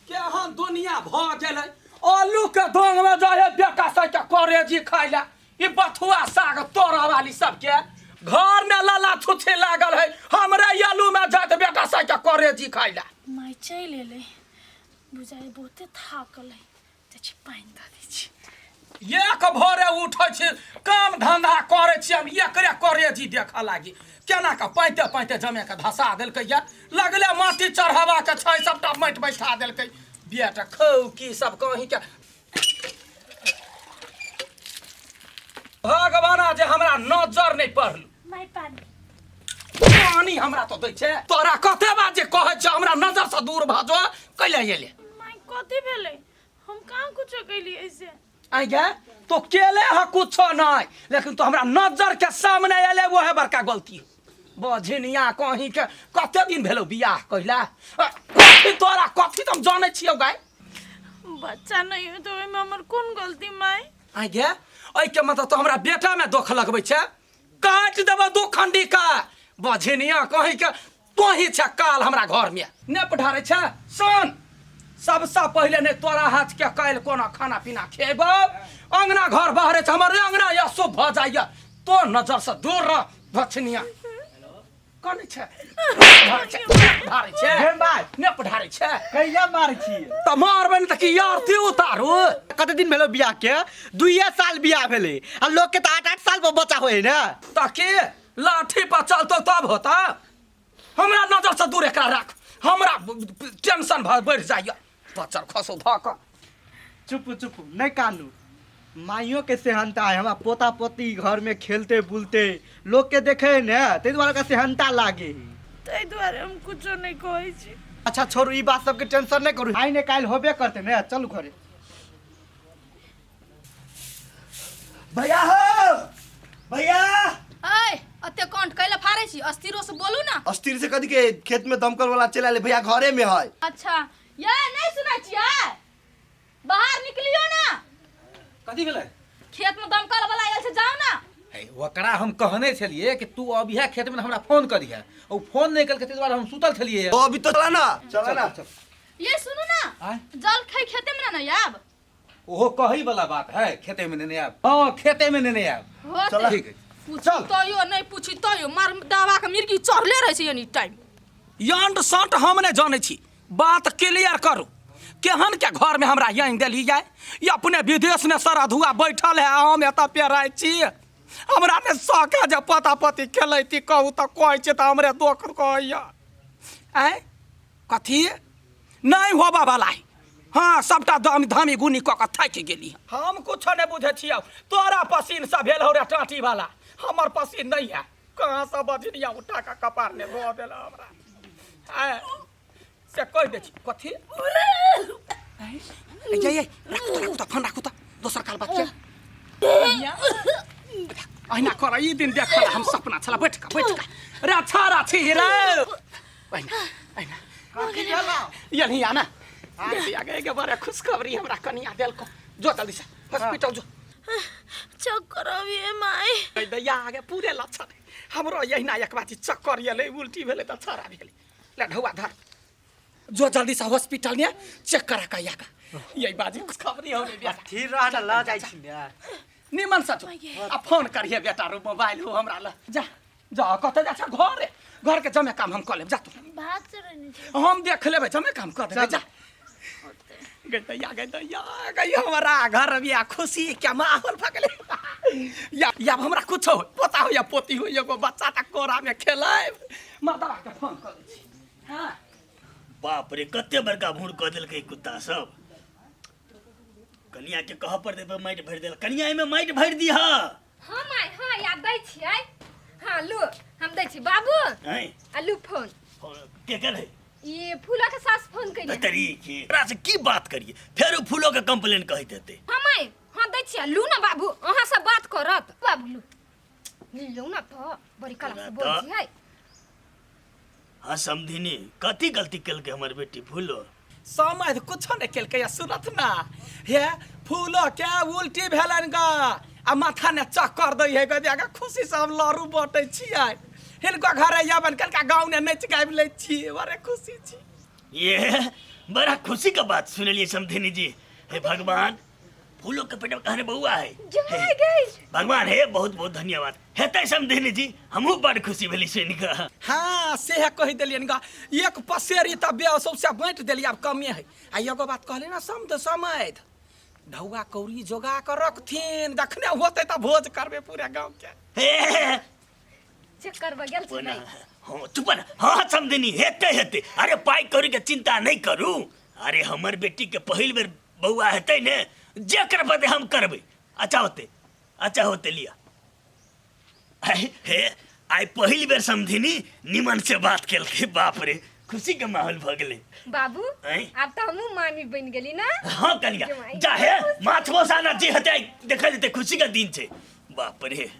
केहन दुनिया भ गेलै आलू के दोंग में जाए बेटा सबके करेजी खाइ ले ई बथुआ साग तोरा वाली सबके घर में लाला छुछे लागल है हमरे आलू में जाए बेटा सबके करेजी खाइ ले माय चल एले बुझाइ बहुते थाकल है त पाइन द दै छी एक भोरे उठै छी काम धंधा करे छी हम एकरे करेजी देखा लागी केना के पैते पैते जमे के धसा देलकै या लगले माटी चढ़ावा के छै सबटा माटि बैठा देलकै बेटा खौ की सब कहीं के भगवाना जे हमरा नजर नहीं पड़ल माय पानी पानी हमरा तो दै छै तोरा कते बात जे कहै छ हमरा नजर से दूर भाजो कैले एले माय कथि भेलै हम कहाँ कुछो कैली ऐसे आई गे तो केले ह कुछो नहीं लेकिन तो हमरा नजर के सामने एले वो है बड़का गलती बझनिया कहीं के कते दिन भेलो बियाह कइला कथि तोरा कथि तुम जाने छियो गाय बच्चा नहीं हो तो ओइमे हमर कोन गलती माय आई गे ओइ के मतलब तो हमरा बेटा में दुख लगबै छै काट देबो दू खंडी का बझनिया कहीं के तोही छ काल हमरा घर में ने पढ़ारे छ सुन सबसे पहले ने तोरा हाथ के काल कोना खाना पीना खेबो अंगना घर बाहरे छ हमर अंगना या शुभ भ जाइए तो नजर से दूर रह बछनिया कौन छै पढ़ारे छै भाई ने पढ़ारे छै कहिया मार छी त मारबे त की यार ती उतारू कते दिन भेलो बियाह के 2 साल बियाह भेले आ लोग के त 8 साल पर बच्चा होय ना त के लाठी पर चलतो तब होता हमरा नजर से दूर एकरा राख हमरा टेंशन बढ़ जाइए बच्चा खसो धक चुप चुप नहीं कानू माइयों के सेहनता है हमारा पोता पोती घर में खेलते बुलते लोग के देखे ने ते द्वारा का सेहनता लागे तै दुआरे हम कुछो नहीं कहै छी अच्छा छोड़ू ई बात सब के टेंशन नहीं करू आई ने काल होबे करते ने चलू घरे भैया हो भैया ऐ अते कंठ कैला फारे छी अस्थिरो से बोलू ना अस्थिर से कदी के खेत में दमकल वाला चला ले भैया घरे में है अच्छा ये नहीं सुना छियै बाहर निकलियो ना कथी भेलै खेत में दमकल वाला आयल से जाओ ना है ओकरा हम कहने छलिए कि तू अब यह खेत में हमरा फोन करिहे ओ फोन नहीं कल के तै द्वारा हम सुतल छलिए ओ अभी तो चला ना चला ना ये सुनो ना आय? जल खै खेते में ना आब ओहो कही वाला बात है खेते में नहीं आब हां खेते में नहीं आब होते ठीक है पूछी तो यो नहीं पूछी तो यो मार दावा के मिर्गी चढ़ले रहे छै एनी टाइम यांड सट हम ने जाने छी बात क्लियर करू केहन के घर में हमरा यहीं देली जाए ये अपने विदेश में सरधुआ बैठल है हम एत पेराय छी हमरा ने सके जे पता पति खेलैती कहू त कहै छै त हमरे दुख कहैया आय कथी नहीं होबा वाला है हाँ सबटा दामी धामी गुनी क के थाकि गेली हम कुछ नहीं बुझे छियौ तोरा पसीन से भेल हो रे टाटी वाला हमर पसीन नहीं है कहां से बजनिया उठा के कपार ने धो देला हमरा आय से कह दे छी कथी ये राखू त फोन राखू त दोसर काल बात के आइना कर ई दिन देखला हम सपना छला बैठ का रे छारा छी रे आइना कथी भेला यही आना देखी आगे के बारे खुशखबरी हमरा कनिया देल को जो जल्दी से हॉस्पिटल जो चक्कर आवे माय दैया आगे पूरे लक्षण हमरो यही ना एक बात चक्कर येले उल्टी भेले त छारा भेले ले ढौआ धर जो जल्दी से हॉस्पिटल में चेक करा का याका यही बाजी खुशखबरी होने बेटा ठीक रह ना ल जाई छी ने निमन सचो आ फोन करिए बेटा रो मोबाइल हो हमरा ल जा जा कत जा छ घर के जमे काम हम कर लेब जा तू भात चरनी छै हम देख लेबै जमे काम कर देबै जा गई हमारा घर में खुशी के माहौल भगले या हमरा कुछ हो पोता हो या पोती हो एगो बच्चा तक कोरा में खेले माता के फोन कर छी हां बाप रे कते बड़का भूर क देलकै कुत्ता सब कनिया के कह पर देबे माइट भर देल कनिया में माइट भर दी हां हां माय हां याद दै छियै हां लो हम दै छी बाबू हैं आलू फोन के करे ये फूला के सास फोन करिए तरी के एकरा से की बात करिए फेर फूलो के कंप्लेन कहि देते हां माय हां दै छी लू ना बाबू अहाँ से बात करत बाबू लू लू ना तो बड़ी कला से बोल छी है हां समधिनी कथी गलती केलकै हमर बेटी फूलो समझ कुछ नहीं केलकै सुनत ना हे फूलो के उल्टी भेलन ग आ माथा ने चक्कर दै है ग खुशी से हम लरू बटै छियै हिनका घर आबन कनका गाँव ने नच गाबि लै छियै बड़े खुशी छी। ये बड़ा खुशी का बात सुनलिए समधिनी जी। हे भगवान, फूलों के पेट में कहने बउआ है। भगवान हे बहुत बहुत धन्यवाद। हेतै समधिनी जी, हमहू बड़ खुशी भेली सुनि कऽ। हाँ से कहि देलियन गा, एक पसेरी तब बे सबसे बाँटि देली, आब कमे है। आ एगो बात कहली ना, समध समैध ढौआ कौड़ी जोगा कर रखथिन, जखने होते तब भोज करबे पूरे गाँव के। हे चक्कर बगल से बोला, नहीं। हाँ चुप ना। हाँ समधिनी हेतै हेतै। अरे पाई कौड़ी के चिंता नहीं करू। अरे हमर बेटी के पहिल बेर बउआ हेतै ने, जेकर बदे हम करबै। अच्छा होते लिया। हे आई पहिल बेर समधिनी निमन से बात केलकै। बाप रे, खुशी के माहौल भ गेलै। बाबू आँय? अब तो हमू मामी बन गेली ना। हाँ कलिया जा हे माछ बसाना जी हते देखा जेते, खुशी का दिन छे। बाप रे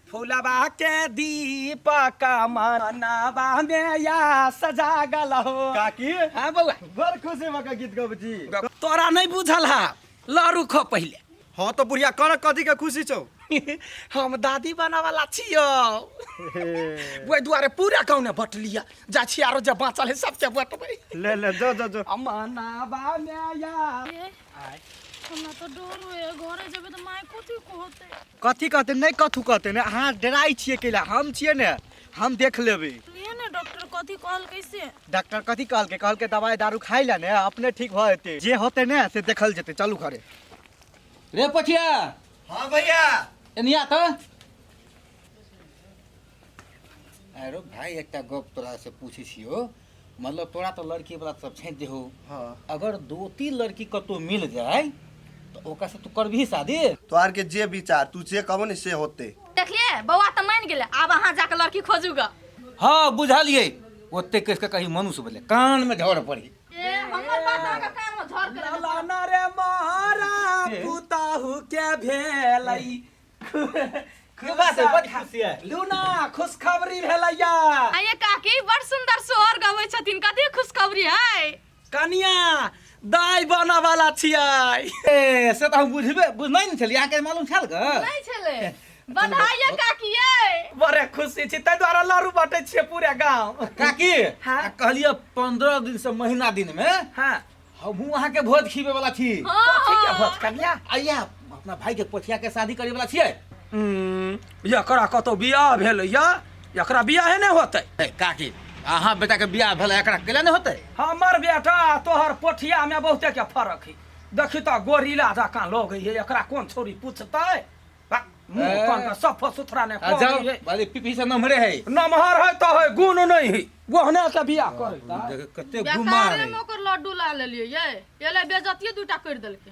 फूलबा के दीपक मनवा में या सजा गल हो। काकी हाँ बउआ, बड़ खुशी भऽ गीत गब जी। तोरा नहीं बुझल है, लरू खो पहले। हाँ तो बुढ़िया कर कथी के खुशी छौ? हम दादी बना वाला छियो, वही दुआरे पूरा गाँव ने बट लिया। जा छी आरो जब बाँचल है सबके बटबै। ले जो मनवा में या हमरा तो डर होए, घरे जेबे तो माय कथी कहते नहीं कथू कहते ने, अहाँ डराई छिए केला, हम छिए ने, हम देख लेबै। लिए ने डॉक्टर कथी कहल कैसे? डॉक्टर कथी कहल के दवाई दारू खाइ ले ने, अपने ठीक भ जेते। जे होते ने से देखल जेते। चलू घरे। रे पठिया, हाँ भैया। एनिया तो अरे भाई एकटा गप तोरा से पूछी छियो, मतलब तोरा तो लड़की वाला सब छेद हो। हाँ। अगर 2-3 लड़की कतो मिल जाए तो ओका से तू करबी शादी? तोहार के जे विचार तू जे कहबो ने से होते। देखलिए बउआ तो मान गेले, अब अहाँ जाके लड़की खोजूगा। हाँ बुझलिए। ओते कह के कहीं मनुष्य बोले कान में झड़ पड़ी। ए हमर बात आके कान में झड़ के लाना रे मारा पुताहु के भेलै। की बात है, बड़ी खुशी है। लूना खुशखबरी भेलैया। आये काकी बड़ सुंदर सोहर गबै छथिन, कथी खुशखबरी है? कनिया दाई बना वाला छियै। ए से तो हम बुझ नहीं छलिए, आके मालूम छल ग? नहीं छले। बधाई काकी ये। बड़े खुशी छी, तै द्वारा लारू बांटे छियै पूरे गांव। काकी हाँ? कहलिए 15 दिन से महीना दिन में हाँ हमहू वहाँ के भोज खीबे वाला थी। कथी के भोज कनिया? आइया अपना भाई के पोठिया के शादी करे वाला छियै। एकरा कतौ बियाह भेलैया, एकरा बियाहे नहीं होतै। काकी अहाँ बेटा के बियाह भेल, एकरा केला नहीं होतै? हमर बेटा तोहर पोठिया में बहुते के फर्क है। देखी तो गोरिला जकां लोग है, एकरा कौन छोरी पूछतै? मुंह कान का सफा सुथरा ने जाओ वाली पीपी से नमहरे है। नमहर है तो है, गुण नहीं है, गहना के बियाह करता। देख कते गुमान है। ओकर लड्डू ला लेलिए ये, एले बेजतिए दूटा कर देलके।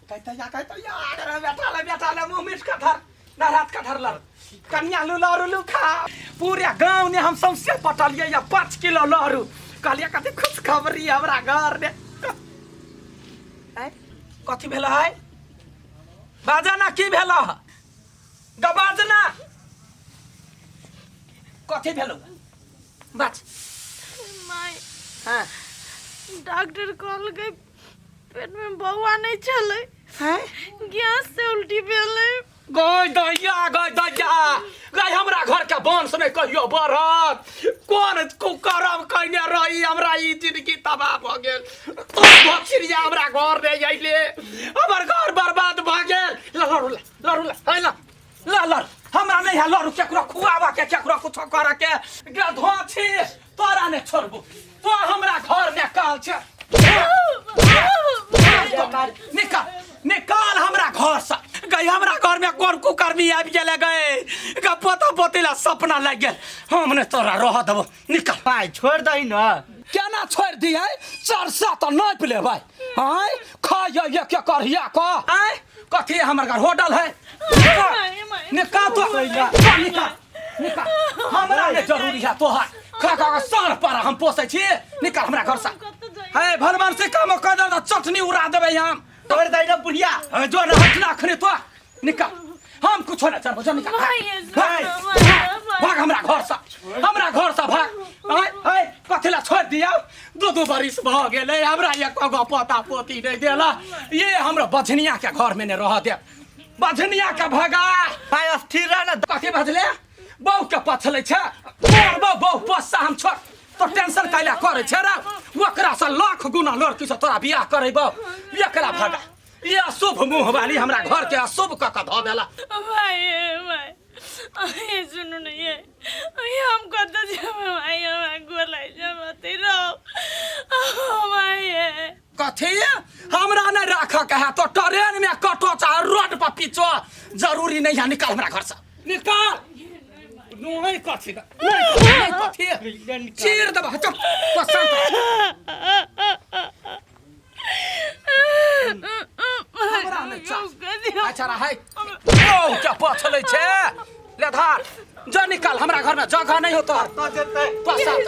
कहता यार बेटा ले मुंह मीठ का धर, नाराज का धर लर। कन्या लरू खा। पूरे गांव ने हम सबसे पटलिए या 5 किलो लरू। कहलिए कथी खुशखबरी हमरा घर ने। कथी भेल है? बाजना की भेल है? गबाजना कथी भेल? बाज। माय हाँ डॉक्टर कहल के पेट में बउआ नहीं चले, हैं? गैस से उल्टी भेले। गई दैया गई हमरा घर के वंश नहीं कहियो बढ़त। कौन कुकरम कहने रही, हमरा ई जिंदगी तबाह भ गेल। तो भछिरिया हमरा घर नहीं अइले, हमर घर बर्बाद भ गेल। लरू हमरा नहीं है लरू केकरो खुआवा के, केकरो कुछ करे के। गधो छी, तोरा ने छोड़बो। तो हमरा घर में काल छ। निकाल हमरा घर से। गई हमरा घर में कौन कुकर्मी आबि गेले गए। पोता पोतीला सपना लग गेल, हमने तोरा रह देबो। निकाल भाई छोड़ दही न। केना छोड़ दिए? चरसा तो नाप ले भाई। हां खाया ये क्या करिया को? आय कथी हमर घर होटल है? निकाल तो निकाल। हमरा ने जरूरी है तोहार। खा सार पर हम पोसे छी। निकाल हमरा घर से। है भलमान से काम कर दे, चटनी उड़ा देबे हम। छोड़ दही न बुढ़िया। जो न हटना खने तो निकाल। हम कुछ ना चल बजा निकाल। भाग हमरा घर से, भाग। हाय कथी ला छोड़ दिया 2 बरिस भ गेलै हमरा एक गो पोता पोती नहीं देला ये हमरा बझनिया के घर में ने रह दे बझनिया के भगा भाई स्थिर रह ना कथी बजले बहु के पछलै छ मोर बहु पस्सा हम छोड़ तो टेंशन कैला करे छ रे ओकरा से लाख गुना लड़की से तोरा बियाह करैबो एकरा भगा ये अशुभ मुंह वाली हमरा घर के अशुभ क ध देला भाई अहे सुनो न ये हम कत जाब भाई हम गोलाई जमते रहो भाई कथी हमरा नहीं राख के है तो ट्रेन में कटो चाहे रोड पर पीछो जरूरी नहीं है निकाल हमरा घर से निकाल नहीं कथी नहीं कथी चीर दबा चुप पसंद हमरा नहीं चाह अच्छा रहा है ओ क्या पछलै छे ले धार जा निकाल हमरा घर में जगह नहीं होता पसंद